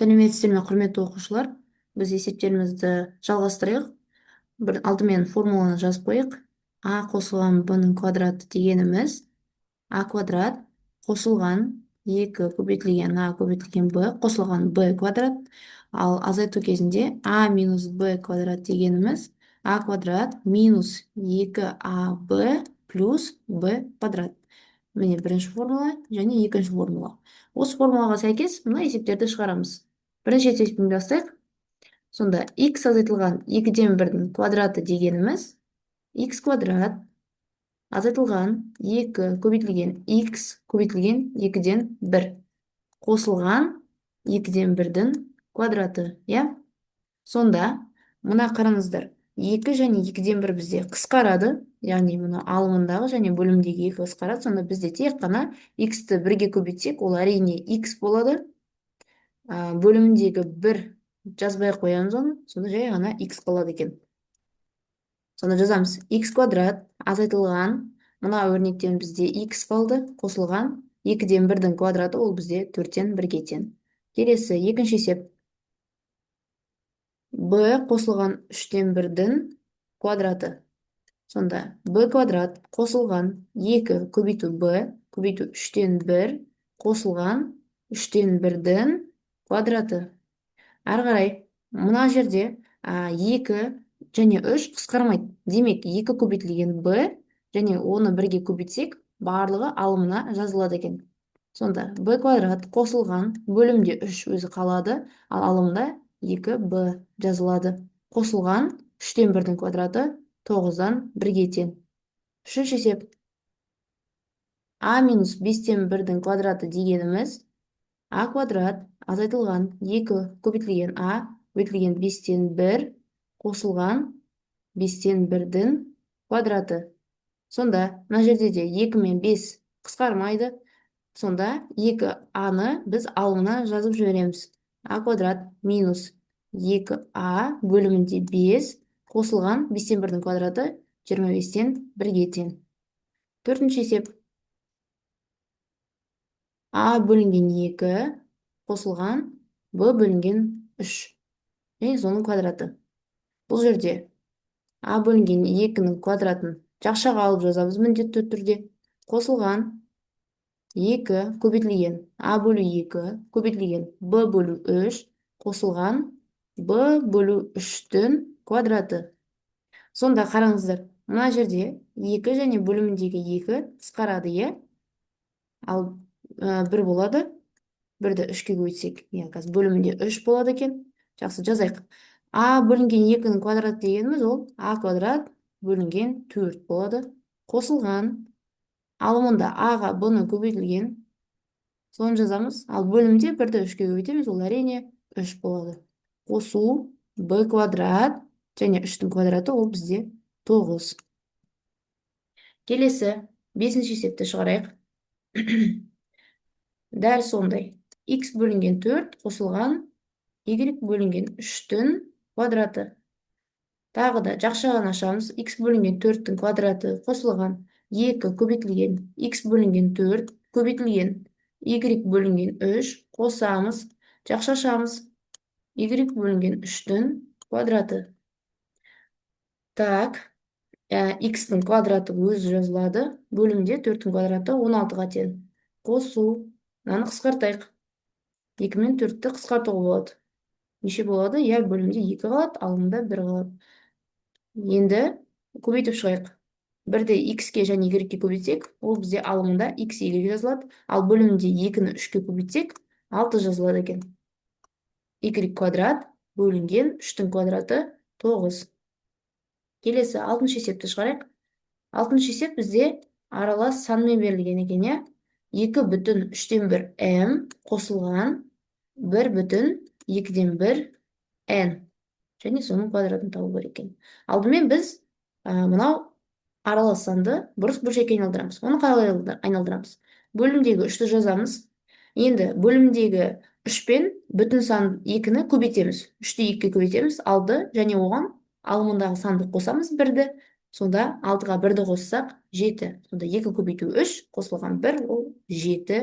Сәлеметсіздер ме, құрметті оқушылар? Біз есептерімізді жалғастырайық. Алдымен формуланы жазып қояйық. А қосылған b-ның квадраты дегеніміз а квадрат қосылған 2 көбейтілген а көбейтілген b қосылған b квадрат. Ал азайту кезінде а минус b квадрат дегеніміз а квадрат минус 2ab плюс b квадрат. Міне бірінші формула және екінші формула. Осы формулаға сәйкес мына есептерді шығарамыз. Бірінші есептен бастайық. Сонда x азайтылған 2-ден 1-дің квадраты дегеніміз x квадрат азайтылған 2 көбейтілген x көбейтілген 2-ден 1 қосылған 2-ден 1-дің квадраты. Сонда мына қараңыздар, 2 және 2-ден 1 бізде қысқарады, яғни мұны алымындағы және бөлімдегі 2 қысқарады. Сонда бізде тек қана x-ті 1-ге көбейтсек, ол әрине x болады. Бөліміндегі 1 жазбай қоямыз оны, сонда жай ғана x қалады екен. Сонда жазамыз x квадрат азайтылған, мына өрнектен бізде x қалды, қосылған 2-ден 1-дің квадраты, ол бізде 4-тен 1-ге тең. Келесі екінші есеп. b қосылған 3-тен 1-дің квадраты. Сонда b квадрат қосылған 2 көбейту b көбейту 3-тен 1 қосылған 3-тен 1-дің квадраты. Ары қарай, мына жерде 2 және 3 қысқармайды. Демек, 2 көбейтілген b және оны 1-ге көбейтсек, барлығы алымына жазылады екен. Сонда b квадрат қосылған бөлімде 3 өзі қалады, ал алымда 2b жазылады. Қосылған 3-тен 1-дің квадраты 9-дан 1-ге тең. Үшінші есеп. а минус 5-тен 1-дің квадраты дегеніміз а квадрат азайтылған 2 көбейтілген а көбейтілген 5-тен 1 қосылған 5-тен 1-дің квадраты. Сонда мына жерде де 2 мен 5 қысқармайды. Сонда 2а-ны біз алымына жазып жібереміз. а квадрат минус 2а бөлімінде 5 қосылған 5-тен 1-дің квадраты 25-тен 1-ге тең. Төртінші есеп. а бөлінген 2 қосылған b бөлінген 3 және соның квадраты. Бұл жерде а бөлінген 2-ның квадратын жақшаға алып жазамыз міндетті түрде. Қосылған 2 көбейтілген а бөлу 2 көбейтілген b бөлу 3 қосылған b бөлу 3-тің квадраты. Сонда қараңыздар, мына жерде 2 және бөліміндегі 2 қысқарады, ал 1 болады. 1-ді 3-ке көбейтсек, қазір бөлімінде 3 болады екен. Жақсы, жазайық. а бөлінген 2-ның квадраты дегеніміз ол а квадрат бөлінген 4 болады. Қосылған алымында а-ға b-ны көбейтілген, соны жазамыз. Ал бөлімде 1-ді 3-ке көбейтеміз, ол әрине 3 болады. Қосу b квадрат және 3-тің квадраты, ол бізде 9. Келесі 5-ші есепті шығарайық. Дәл сондай. x бөлінген 4 қосылған y бөлінген 3-тің квадраты. Тағы да жақшаға ашамыз. x бөлінген 4-тің квадраты қосылған 2 көбейтілген x бөлінген 4 көбейтілген y бөлінген 3 қосамыз. Жақша ашамыз. y бөлінген 3-тің квадраты. Так, x-тің квадраты өзі жазылады. Бөлімде 4-тің квадраты 16-ға тең. Қосу. Мынаны қысқартайық. 2 мен 4-ті қысқартуға болады. Неше болады? Бөлімде 2 қалады, алымында 1 қалады. Енді көбейтіп шығайық. 1-ді x-ке және y-ке көбейтсек, ол бізде алымында x, y жазылады. Ал бөлімде 2-ні 3-ке көбейтсек, 6 жазылады екен. y квадрат бөлінген 3-тің квадраты 9. Келесі 6-шы есепті шығарайық. 6-шы есеп бізде аралас санмен берілген екен, 2 бүтін 3-тен 1 m қосылған 1 бүтін 2-ден 1 n және соның квадратын табу керек екен. Алдымен біз мынау аралас санды бұрыс бөлшекке айналдырамыз. Оны қалай айналдырамыз? Бөлімдегі 3-ті жазамыз. Енді бөлімдегі 3 пен бүтін сан 2-ні көбейтеміз. 3-ті 2-ге көбейтеміз, алды және оған алымындағы санды қосамыз 1-ді. Сонда 6-ға 1-ді қоссақ 7. Сонда 2 көбейту 3 қосылған 1, ол 7.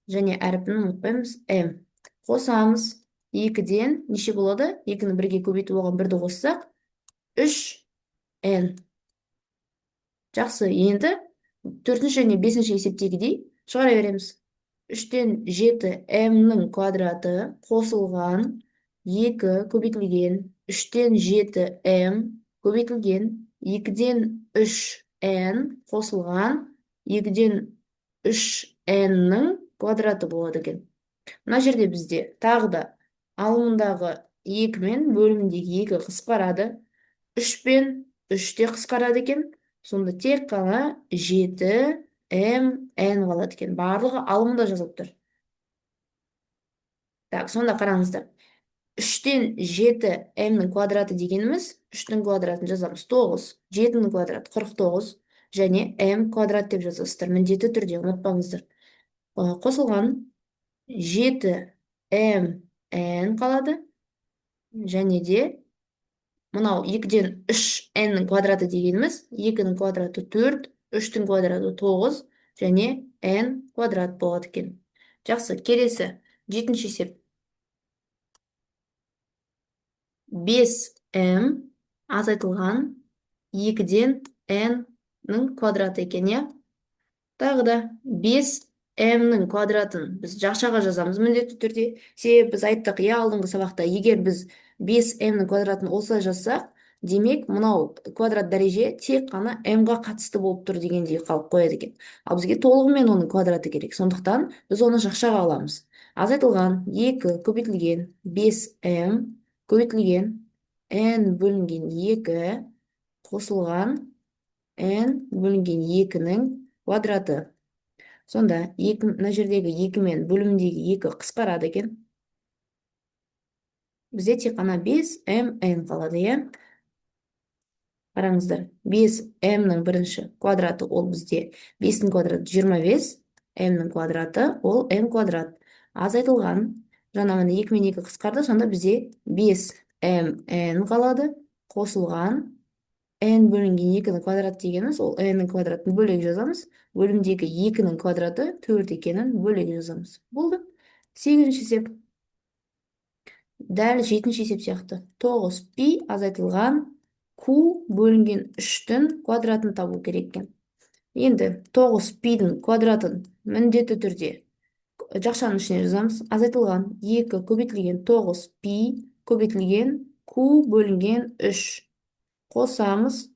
Және әріпін ұмытпаймыз m. Қосамыз. 2-ден неше болады? 2-ні 1-ге көбейтіп оған 1-ді қоссақ, 3n. Жақсы, енді 4-ші және 5-ші есептегідей шығара береміз. 3-тен 7m-нің квадраты қосылған 2 көбейтілген 3-тен 7m көбейтілген 2-ден 3n қосылған 2-ден 3n-нің квадраты болады екен. Мына жерде бізде тағы да алымындағы 2 мен бөліміндегі 2 қысқарады. 3 пен 3 те қысқарады екен. Сонда тек қана 7mn қалады екен. Барлығы алымында жазылып тұр. Так, сонда қараңыздар. 3-тен 7mнің квадраты дегеніміз 3-нің квадратын жазамыз 9, 7-нің квадраты 49 және m квадрат деп жазасыздар. Міндетті түрде ұмытпаңыздар. Қосылған 7mn қалады. Және де мынау 2-ден 3n-нің квадраты дегеніміз 2-нің квадраты 4, 3-тің квадраты 9 және n квадрат болады екен. Жақсы, келесі 7-ші есеп. 5m азайтылған 2-ден n-нің квадраты екен, я? Тағы да 5m-нің квадратын біз жақшаға жазамыз міндетті түрде. Себебі біз айттық, алдыңғы сабақта, егер біз 5m-нің квадратын осылай жазсақ, демек мынау квадрат дәреже тек қана m-ға қатысты болып тұр дегендей қалып қояды екен. Ал бізге толығымен оның квадраты керек. Сондықтан біз оны жақшаға аламыз. Азайтылған 2 көбейтілген 5m көбейтілген n бөлінген 2 қосылған n бөлінген 2-нің квадраты. Сонда мына жердегі 2 мен бөліміндегі 2 қысқарады екен. Бізде тек қана 5mn қалады, е? Қараңыздар, 5mнің бірінші квадраты ол бізде 5-нің квадраты 25, m-нің квадраты ол m квадрат. Азайтылған, жаңа міне 2 мен 2 қысқарды, сонда бізде 5mn қалады. Қосылған n бөлінген 2-нің квадраты дегеніміз, ол n-нің квадратын бөлек жазамыз. Бөлімдегі 2-нің квадраты 4 екенін бөлек жазамыз. Болды. 8-ші есеп. Дәл 7-ші есеп сияқты. 9π азайтылған q бөлінген 3-тің квадратын табу керек екен. Енді 9π-дің квадратын міндетті түрде жақшаның ішіне жазамыз. Азайтылған 2 көбейтілген 9π көбейтілген q бөлінген 3. Қосамыз,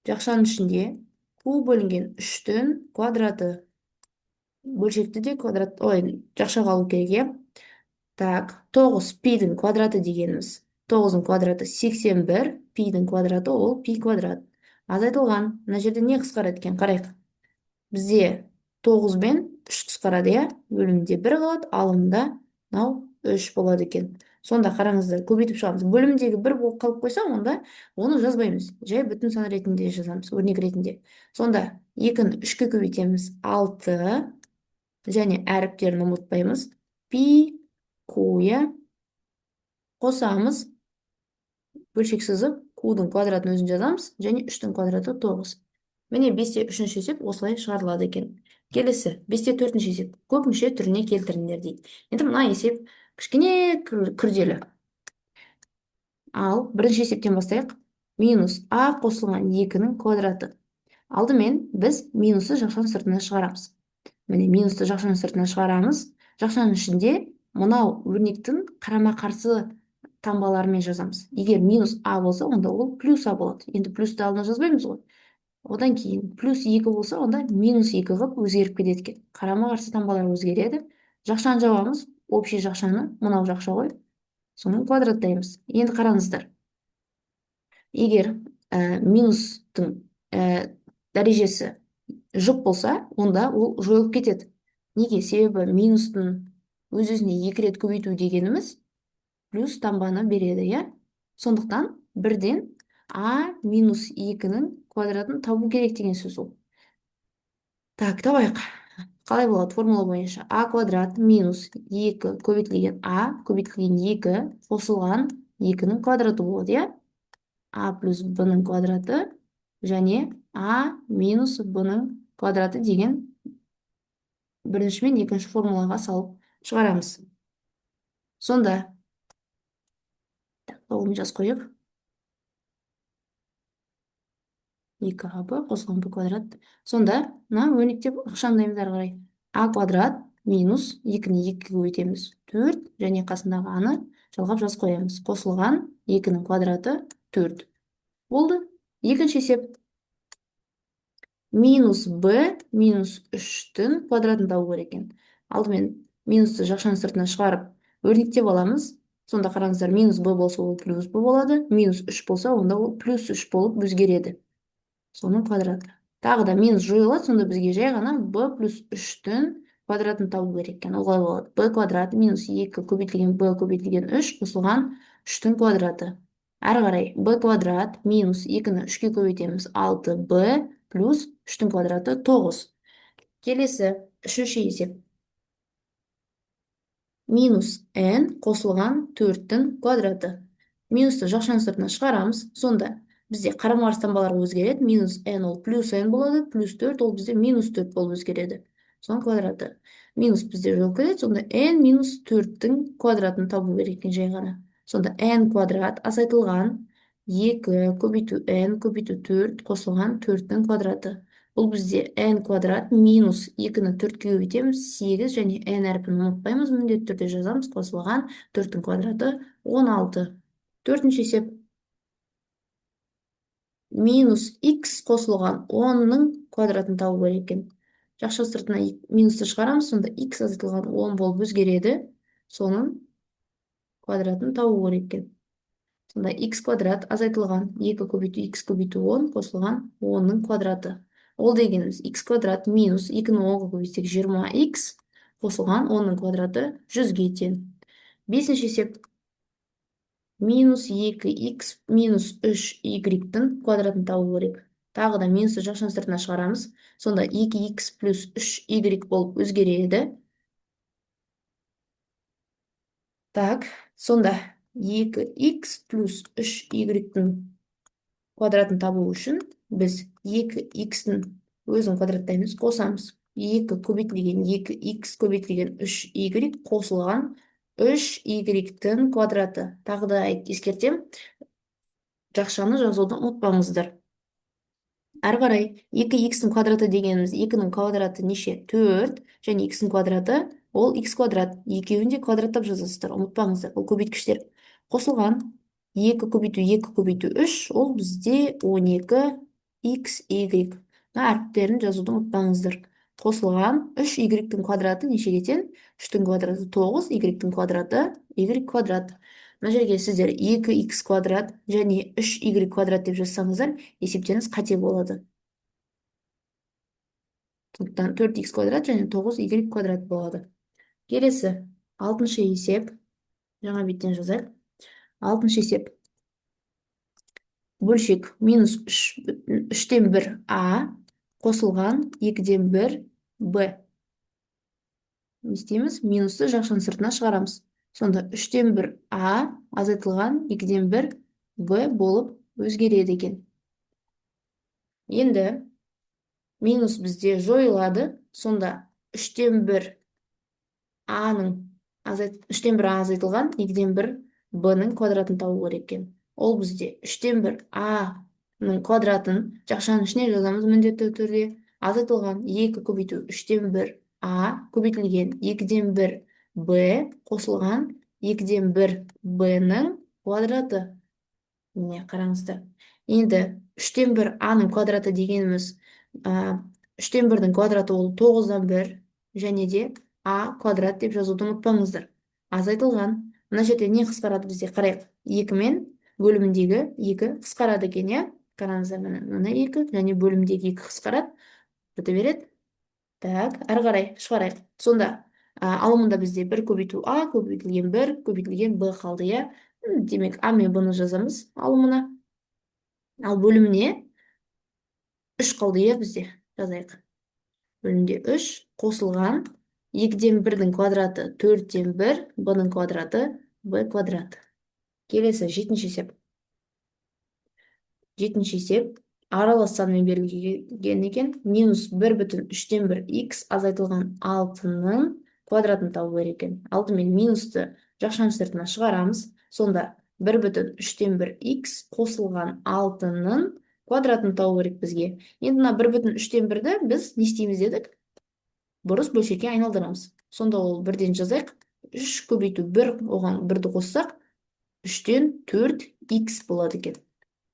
жақшаның ішінде q бөлінген 3-тің квадраты. Бөлшекті де квадрат, жақшаға алу керек, е? Так, 9π-дің квадраты дегеніміз. 9-ның квадраты 81, π-дің квадраты ол π квадрат. Азайтылған, мына жерде не қысқарады екен, қарайық. Бізде 9 бен 3 қысқарады, е? Бөлімде 1 қалады, алымда 3 болады екен. Сонда қараңыздар, көбейтіп шығамыз. Бөлімдегі 1 болып қалып қойса, онда оны жазбаймыз. Жай бүтін сан ретінде жазамыз, өрнек ретінде. Сонда 2-ні 3-ке көбейтеміз 6 және әріптерін ұмытпаймыз. Пи, q, қосамыз, бөлшек сызып, q-дің квадратын өзін жазамыз, және 3-тің квадраты 9. Міне 5-те 3-ші есеп осылай шығарылады екен. Келесі, 5-те 4-ші есеп. Көп мүше түріне келтіріңдер дейді. Енді мына есеп кішкене күрделі. Ал бірінші есептен бастайық. Минус а қосылған 2-нің квадраты. Алдымен біз минусы жақшаның сыртына шығарамыз. Міне минусты жақшаның сыртына шығарамыз. Жақшаның ішінде мынау өрнектің қарама-қарсы таңбаларымен жазамыз. Егер минус а болса, онда ол плюс а болады. Енді плюсты алдына жазбаймыз ғой. Одан кейін плюс 2 болса, онда минус 2 қылып өзгеріп кетеді екен. Қарама-қарсы таңбалар өзгереді. Жақшаны жабамыз. Общий жақшаны, мынау жақша ғой. Соның квадраттаймыз. Енді қараңыздар. Егер минустың дәрежесі жұп болса, онда ол жойылып кетеді. Неге? Себебі минустың өз-өзіне 2 рет көбейту дегеніміз плюс таңбаны береді, я? Сондықтан 1-ден а минус 2-нің квадратын табу керек деген сөз ол. Так, табайық. Қалай болады формула бойынша? А квадрат минус 2 көбейтілген а көбейтілген 2 қосылған 2-нің квадраты болады, я? А плюс b-нің квадраты және а минус b-нің квадраты деген бірінші мен екінші формулаға салып шығарамыз. Сонда Толығымен жазып қояйық. 2ab қосылған b квадрат. Сонда мына өрнектеп ықшамдаймыз ары қарай. А квадрат минус 2-ні 2-ге көбейтеміз 4 және қасындағы аны жалғап жазып қоямыз. Қосылған 2-нің квадраты 4. Болды. Екінші есеп. Минус b минус 3-тің квадратын табу керек екен. Алдымен минусты жақшаның сыртына шығарып өрнектеп аламыз. Сонда қараңыздар, минус b болса ол плюс b болады, минус 3 болса онда ол плюс 3 болып өзгереді. Соның квадраты. Тағы да минус жойылады, сонда бізге жай ғана b плюс 3-тің квадратын табу керек екен. Олай болады. b квадрат минус 2 көбейтілген b көбейтілген 3 қосылған 3-тің квадраты. Әрі қарай b квадрат минус 2-ні 3-ке көбейтеміз 6b плюс 3-тің квадраты 9. Келесі үшінші есеп. Минус n қосылған 4-тің квадраты. Минусты жақшаның сыртына шығарамыз. Сонда бізде қарама-қарсы таңбалар өзгереді. Минус n ол плюс n болады, плюс 4 ол бізде минус 4 болып өзгереді. Соның квадраты. Минус бізде жол кетеді, сонда n минус 4-тің квадратын табу керек екен жай ғана. Сонда n квадрат азайтылған 2 көбейту n көбейту 4 қосылған 4-тің квадраты. Бұл бізде n квадрат минус 2-ні 4-ке көбейтеміз 8 және n әрпін ұмытпаймыз, міндетті түрде жазамыз. Қосылған 4-тің квадраты 16. Төртінші есеп. Минус x қосылған 10-ның квадратын табу керек екен. Жақша сыртына минусты шығарамыз, сонда x азайтылған 10 болып өзгереді. Соның квадратын табу керек екен. Сонда x квадрат азайтылған 2 көбейту x көбейту 10 қосылған 10-ның квадраты. Ол дегеніміз x квадрат минус 2-ні 10-ға көбейтсек 20x қосылған 10-ның квадраты 100-ге тең. Бесінші есеп. Минус 2x минус 3y-тің квадратын табу керек. Тағы да минусты жақшаның сыртына шығарамыз. Сонда 2x плюс 3y болып өзгереді. Так, сонда 2x плюс 3y-тің квадратын табу үшін біз 2x-тің өзін квадраттаймыз, қосамыз. 2 көбейтілген 2x көбейтілген 3y қосылған 3y-тің квадраты. Тағы да ескертем, жақшаны жазуды ұмытпаңыздар. Әрі қарай 2x-тің квадраты дегеніміз 2-нің квадраты неше? 4 және x-тің квадраты ол x квадрат. Екеуін де квадраттап жазасыздар, ұмытпаңыздар. Ол көбейткіштер. Қосылған 2 көбейту 2 көбейту 3 ол бізде 12xy. Әріптерін жазуды ұмытпаңыздар. Қосылған 3y-тің квадраты нешеге тең? 3-тің квадраты 9, y-тің квадраты y квадрат. Мына жерге сіздер 2x квадрат және 3y квадрат деп жазсаңыздар, есептеріңіз қате болады. Сондықтан 4x квадрат және 9y квадрат болады. Келесі, 6-шы есеп. Жаңа беттен жазайық. 6-шы есеп. Бөлшек минус 3-тен 1a қосылған 2-ден 1b. Не істейміз? Минусты жақшаның сыртына шығарамыз. Сонда 3-тен 1a азайтылған 2-ден 1b болып өзгереді екен. Енді минус бізде жойылады. Сонда 3-тен 1a азайтылған 2-ден 1b-ның квадратын табу керек екен. Ол бізде 3-тен 1a-ның квадратын жақшаның ішіне жазамыз міндетті түрде. Азайтылған 2 көбейту 3-тен 1a көбейтілген 2-ден 1b қосылған 2-ден 1b-ның квадраты. Міне қараңыздар. Енді 3-тен 1a-ның квадраты дегеніміз 3-тен 1-дің квадраты ол 9-дан 1 және де a квадрат деп жазуды ұмытпаңыздар. Азайтылған. Мына жерде не қысқарады бізде? Қарайық. 2 мен бөліміндегі 2 қысқарады екен, иә? Қараңыздар, мына 2 және бөлімдегі 2 қысқарады. Біте береді. Так, әрі қарай шығарайық. Сонда алымында бізде 1 көбейту a көбейтілген 1 көбейтілген b қалды, иә? Демек, a мен b-ны жазамыз алымына. Ал бөліміне 3 қалды, иә, бізде? Жазайық. Бөлімде 3 қосылған 2-ден 1-дің квадраты 4-ден 1, b-ның квадраты b квадрат. Келесі 7-ші есеп. 7-ші есеп аралас санмен берілген екен. Минус 1,3-ден 1x азайтылған 6-ның квадратын табу керек екен. Алдымен минусты жақшаның сыртына шығарамыз. Сонда 1/3 қосылған 6-ның квадратын табу керек бізге. Енді мына 1/3-ді біз не істейміз дедік? Бұрыс бөлшекке айналдырамыз. Сонда ол 1-ден жазайық. 3 көбейту 1, оған 1-ді қоссақ, 3-4х болады екен.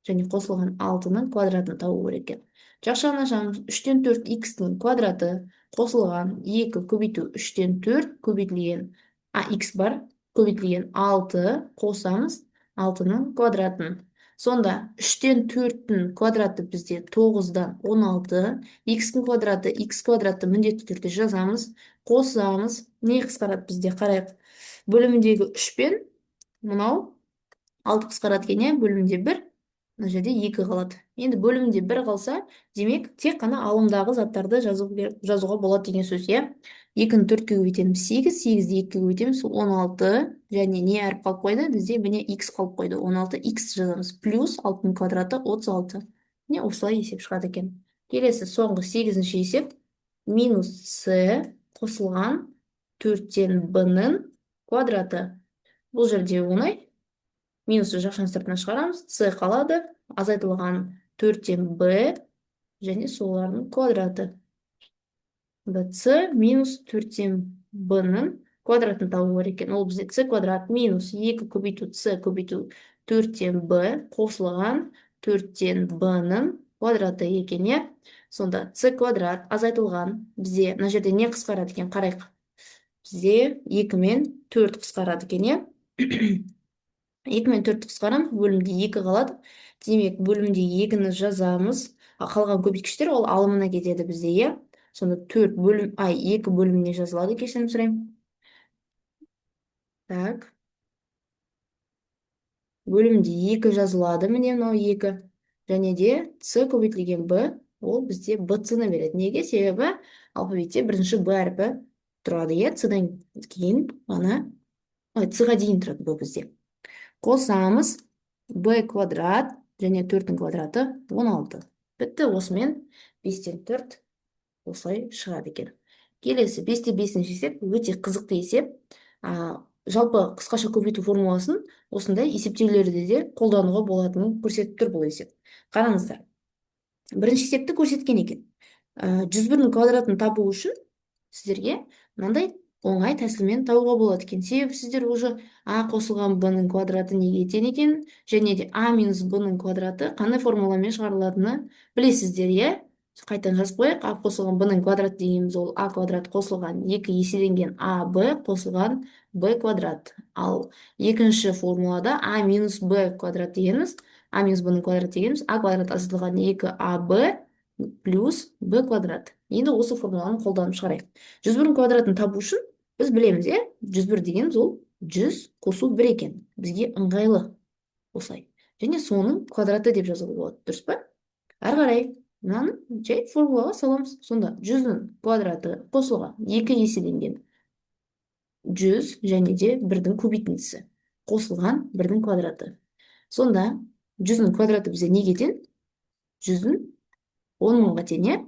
Және қосылған 6-ның квадратын табу керек екен. Жақшаны ашамыз. 3-4х-тің квадраты қосылған 2 көбейту 3-4 көбейтілген х бар, көбейтілген 6 қосамыз 6-ның квадратын. Сонда 3-4-тің квадраты бізде 9-дан 16, х-тің квадраты х квадратты міндетті түрде жазамыз, қосамыз. Не қысқарады бізде? Қарайық. Бөліміндегі 3 пен мынау 6 қысқарады екен, бөлімінде 1, мына жерде 2 қалады. Енді бөлімінде 1 қалса, демек тек қана алымдағы заттарды жазуға болады деген сөз, иә. 2-ні 4-ке көбейтеміз 8, 8-ді 2-ге көбейтеміз 16, және не әріп қалып қойды? Бізде міне х қалып қойды. 16х жазамыз. Плюс 6-ның квадраты 36. Не осылай есеп шығады екен. Келесі соңғы 8-ші есеп. Минус с қосылған 4-тен b-ның квадраты. Бұл жерде оңай. Минусты жақшаның сыртына шығарамыз. С қалады. Азайтылған 4-тен b және солардың квадраты. bc минус 4-тен b-ның квадратын табу керек екен. Ол бізде c квадрат минус 2 көбейту c көбейту 4-тен b қосылған 4-тен b-ның квадраты екен, е. Сонда c квадрат азайтылған. Бізде мына жерде не қысқарады екен? Қарайық. Бізде 2 мен 4 қысқарады екен, е. 2 мен 4 қысқарамыз, бөлімде 2 қалады. Демек, бөлімде 2-ні жазамыз. Қалған көбейткіштер ол алымына кетеді бізде, е. Сонда 2 бөліміне жазылады, кешірім сұраймын. Так. Бөлімде 2 жазылады, міне мынау 2. Және де с көбейтілген b, ол бізде bc-ны береді. Неге? Себебі алфавитте бірінші b әрпі тұрады, е. С-дан кейін ғана, с-ға дейін тұрады b бізде. Қосамыз b квадрат және 4-тің квадраты 16. Бітті, осымен 5-тен 4 осылай шығады екен. Келесі 5-те 5-ші есеп өте қызықты есеп. Жалпы қысқаша көбейту формуласын осындай есептеулерде де қолдануға болатынын көрсетіп тұр бұл есеп. Қараңыздар. Бірінші есепті көрсеткен екен. 101-ның квадратын табу үшін сіздерге мынандай оңай тәсілмен табуға болады екен. Себебі сіздер уже а қосылған b-ның квадраты неге тең екен, және де а минус b-ның квадраты қандай формуламен шығарылатыны білесіздер, е. Қайтадан жазып қояйық. А қосылған b-ның квадраты дегеніміз ол а квадрат қосылған 2 еселенген аб қосылған b квадрат. Ал екінші формулада а минус b квадрат дегеніміз, а минус b-ның квадраты дегеніміз а квадрат азайтылған 2аб плюс b квадрат. Енді осы формуланы қолданып шығарайық. 101-ның квадратын табу үшін біз білеміз, е. 101 дегеніміз ол 100 қосу 1 екен. Бізге ыңғайлы осылай. Және соның квадраты деп жазуға болады. Дұрыс па? Ары қарай мынаны жай формулаға саламыз. Сонда 100-ның квадраты қосылған 2 еселенген 100 және де 1-дің көбейтіндісі қосылған 1-дің квадраты. Сонда 100-ның квадраты бізде неге тең? 100-ның 10 мыңға тең, е.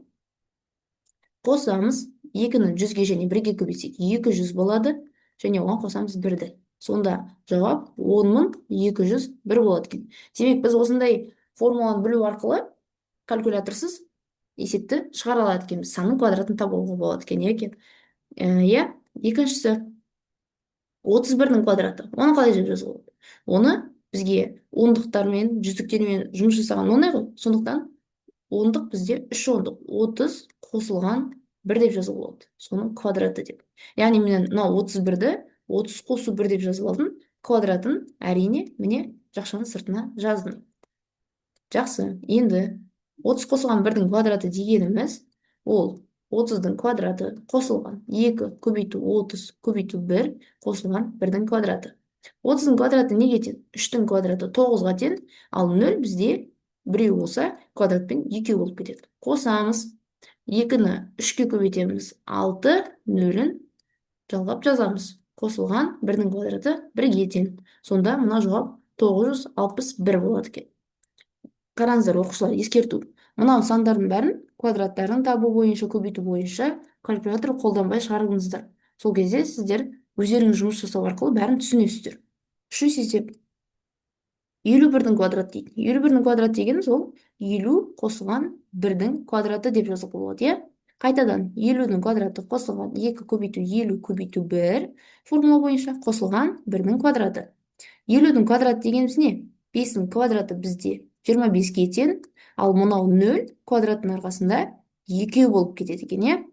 Қосамыз 2-ні 100-ге және 1-ге көбейтсек 200 болады, және оған қосамыз 1-ді. Сонда жауап 10.201 болады екен. Демек, біз осындай формуланы білу арқылы калькуляторсыз есепті шығара алады екенбіз. Санның квадратын табуға болады екен, екен. Екіншісі 31-ның квадраты. Оны қалай жазуға болады? Оны бізге ондықтармен, жүздіктермен жұмыс жасаған оңай ғой. Сондықтан ондық бізде 3 ондық 30 қосылған 1 деп жазуға болады. Соның квадраты деп. Яғни мен мынау 31-ді 30 қосу 1 деп жазып алдым. Квадратын әрине міне жақшаның сыртына жаздым. Жақсы. Енді 30 қосылған 1-дің квадраты дегеніміз ол 30-дің квадраты қосылған 2 көбейту 30 көбейту 1 қосылған 1-дің квадраты. 30-ның квадраты неге тең? 3-тің квадраты 9-ға тең, ал 0 бізде біреу болса квадратпен 2 болып кетеді. Қосамыз. 2-ні 3-ке көбейтеміз 6, 0-ін жалғап жазамыз. Қосылған 1-дің квадраты 1-ге тең. Сонда мына жауап 961 болады екен. Қараңыздар, оқушылар, ескерту. Мынау сандардың бәрін квадраттарын табу бойынша, көбейту бойынша калькулятор қолданбай шығарыңыздар. Сол кезде сіздер өздеріңіз жұмыс жасау арқылы бәрін түсінесіздер. Үшінші есеп. елу бірдің квадраты дейді. Елу бірдің квадраты дегеніміз ол елу қосылған бірдің квадраты деп жазуға болады, иә? Қайтадан елудің квадраты қосылған екі көбейту елу көбейту бір формула бойынша қосылған бірдің квадраты. Елудің квадраты дегеніміз не? Бестің квадраты бізде 25-ге тең, ал мынау 0 квадраттың арқасында екеу болып кетеді екен, иә?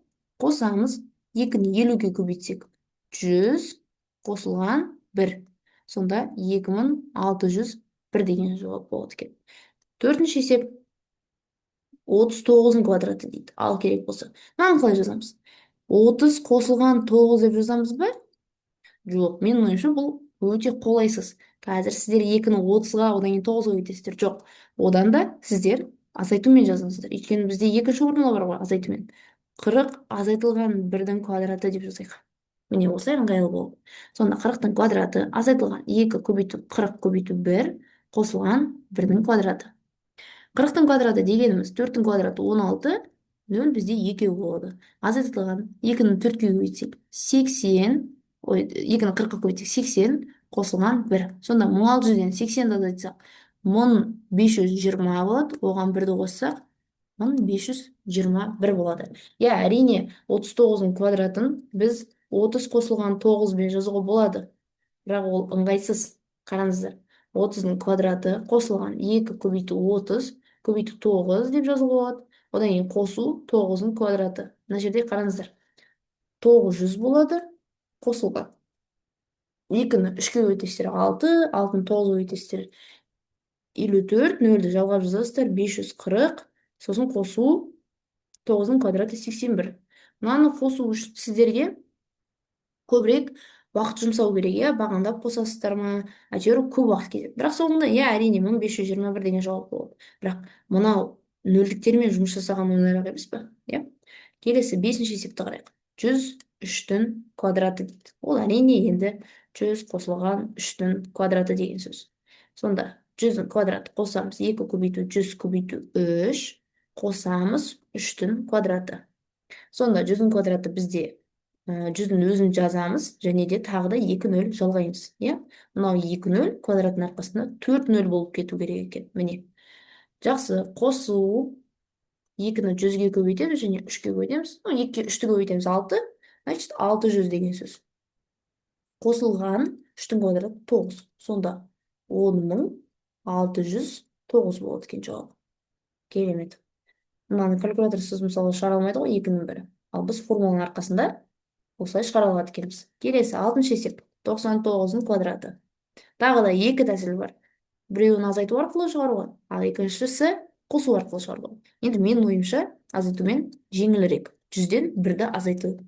Қосамыз, екіні елуге көбейтсек 100 қосылған 1. Сонда 2601 деген жауап болады екен. Төртінші есеп 39-ның квадраты дейді. Ал керек болса. Мынаны қалай жазамыз? 30 қосылған 9 деп жазамыз ба? Жоқ, менің ойымша бұл өте қолайсыз. Қазір сіздер 2-ні 30-ға, одан кейін 9-ға өйтесіздер. Жоқ, одан да сіздер азайтумен жазыңыздар. Өйткені бізде екінші формула бар ғой, азайтумен. 40 азайтылған 1-дің квадраты деп жазайық. Міне осылай ыңғайлы болды. Сонда 40-тың квадраты азайтылған 2 көбейту 40 көбейту 1 қосылған 1-дің квадраты. 40-тың квадраты дегеніміз 4-тің квадраты 16, 0 бізде екеу болады. Азайтылған 2-ні 4-ке көбейтсек 80, ой, 2-ні 40-қа көбейтсек 80 қосылған 1. Сонда 1600-ден 80-ді азайтсақ 1520 болады, оған 1-ді қоссақ 1521 болады. Я, әрине 39-ның квадратын біз 30 қосылған 9-бен жазуға болады. Бірақ ол ыңғайсыз. Қараңыздар. 30-ның квадраты қосылған 2 көбейту 30 көбейту 9 деп жазуға болады. Одан кейін қосу 9-ның квадраты. Мына жерде қараңыздар. 900 болады қосылған. 2-ні 3-ке көбейтесіздер 6, 6-ны 9-ға көбейтесіздер 54, 0-ді жалғап жазасыздар 540, сосын қосу 9-ның квадраты 81. Мынаны қосу үшін сіздерге көбірек уақыт жұмсау керек, иә? Бағандап қосасыздар ма? Әйтеуір көп уақыт кетеді. Бірақ соңында, иә, әрине 1521 деген жауап болады. Бірақ мынау нөлдіктермен жұмыс жасаған оңайырақ емес па? Иә? Келесі 5-ші есепті қарайық. 103-тің квадраты дейді. Ол әрине енді 100 қосылған 3-тің квадраты деген сөз. Сонда 100-дің квадраты қосамыз, 2 көбейту 100 көбейту 3 қосамыз 3-тің квадраты. Сонда 100-дің квадраты бізде 100-дің өзін жазамыз, және де тағы да 2-0 жалғаймыз. Иә? Мынау 2-0 квадраттың арқасында 4-0 болып кету керек екен. Міне. Жақсы, қосу 2-ні 100-ге көбейтеміз және 3-ке көбейтеміз. 2-ге 3-ті көбейтеміз 6, значит 600 деген сөз. Қосылған 3-тің квадраты 9. Сонда 10.609 болады екен жауап. Керемет. Мынаны калькуляторсыз мысалы шығара алмайды ғой 2-ның бірі. Ал біз формуланың арқасында осылай шығара алады екенбіз. Келесі 6-шы есеп 99-ның квадраты. Тағы да 2 тәсіл бар. Біреуін азайту арқылы шығаруға, ал екіншісі қосу арқылы шығаруға. Енді менің ойымша азайтумен жеңілірек. 100-ден 1-ді азайту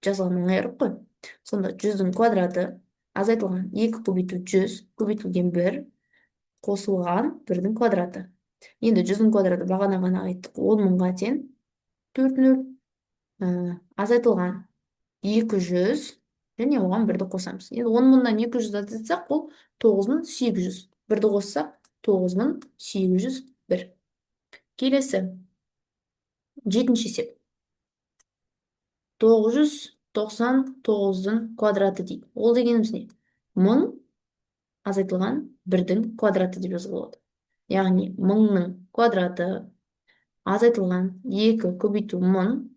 жазған оңайырақ қой. Сонда 100-дің квадраты азайтылған 2 көбейту 100 көбейтілген 1 қосылған 1-дің квадраты. Енді 100-дің квадраты бағана ғана айттық 10.000-ға тең 4-0 азайтылған 200 және оған 1-ді қосамыз. Енді 10.000-нан 200 азайтсақ, бұл 9800. 1-ді қоссақ 9801. Келесі 7-ші есеп. 999-дың квадраты дейді. Ол дегеніміз не? 1000 азайтылған 1-дің квадраты деп жазуға болады. Яғни 1000-ның квадраты азайтылған 2 көбейту 1000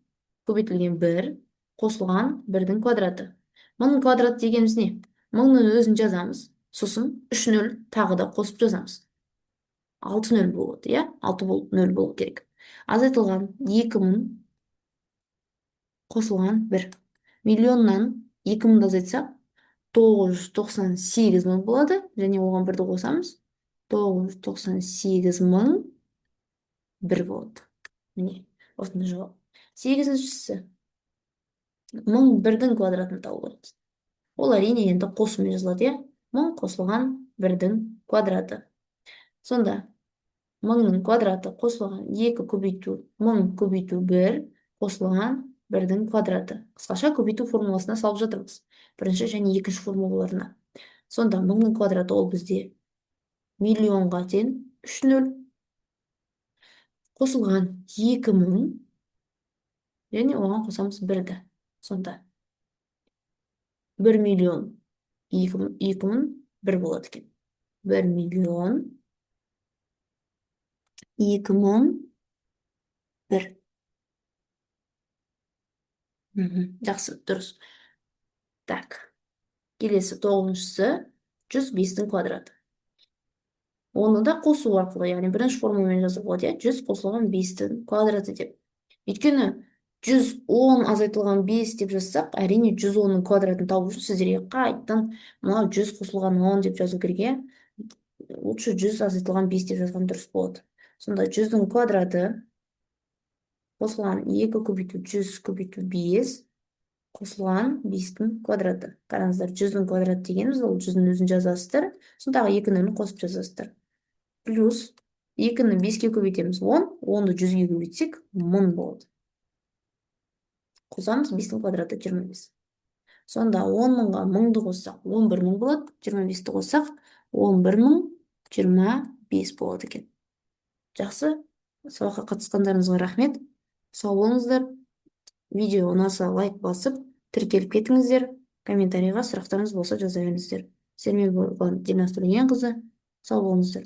көбейтілген 1 қосылған 1-дің квадраты. 1000-ның квадраты дегеніміз не? 1000-ның өзін жазамыз, сосын 3-0 тағы да қосып жазамыз. 6-0 болады, иә? 6-0 болу керек. Азайтылған 2000 қосылған 1. Миллионнан 2000-ді азайтсақ, 998.000 болады, және оған 1-ді қосамыз. 998.001 болады. Міне, осындай жауап. 8-шісі. 1001-дің квадратын табу керек. Ол әрине енді қосумен жазылады, иә? 1000 қосылған 1-дің квадраты. Сонда 1000-ның квадраты қосылған 2 көбейту 1000 көбейту 1 қосылған 1-дің квадраты. Қысқаша көбейту формуласына салып жатырмыз. Бірінші және екінші формулаларына. Сонда 1000-ның квадраты ол бізде миллионға тең 3-0 қосылған 2000 және оған қосамыз 1-ді. Сонда 1.000.000 2000 1 болады екен. 1 миллион 2001. Жақсы, дұрыс. Так, келесі 9-шысы 105-тің квадраты. Оны да қосу арқылы, яғни бірінші формуламен жазуға болады, 100 қосылған 5-тің квадраты деп. Өйткені 110 азайтылған 5 деп жазсақ, әрине 110-ның квадратын табу үшін сіздерге қайтадан мынау 100 қосылған 10 деп жазу керек. Лучше 100 азайтылған 5 деп жазған дұрыс болады. Сонда 100-дің квадраты қосылған 2 көбейту 100 көбейту 5 қосылған 5-тің квадраты. Қараңыздар, 100-дің квадраты дегеніміз ол 100-дің өзін жазасыздар, сондағы 2 нөлін қосып жазасыздар. Плюс 2-ні 5-ке көбейтеміз 10, 10-ды 100-ге көбейтсек 1000 болады. Қосамыз, 5-тің квадраты 25. Сонда 10 мыңға 1000-ды қоссақ 11 мың болады, 25-ті қоссақ 11 мың 25 болады екен. Жақсы, сабаққа қатысқандарыңызға рахмет. Сау болыңыздар. Видео ұнаса лайк басып, тіркеліп кетіңіздер. Комментарийға сұрақтарыңыз болса жаза беріңіздер. Сіздермен болған Динас Төлегенқызы. Сау болыңыздар.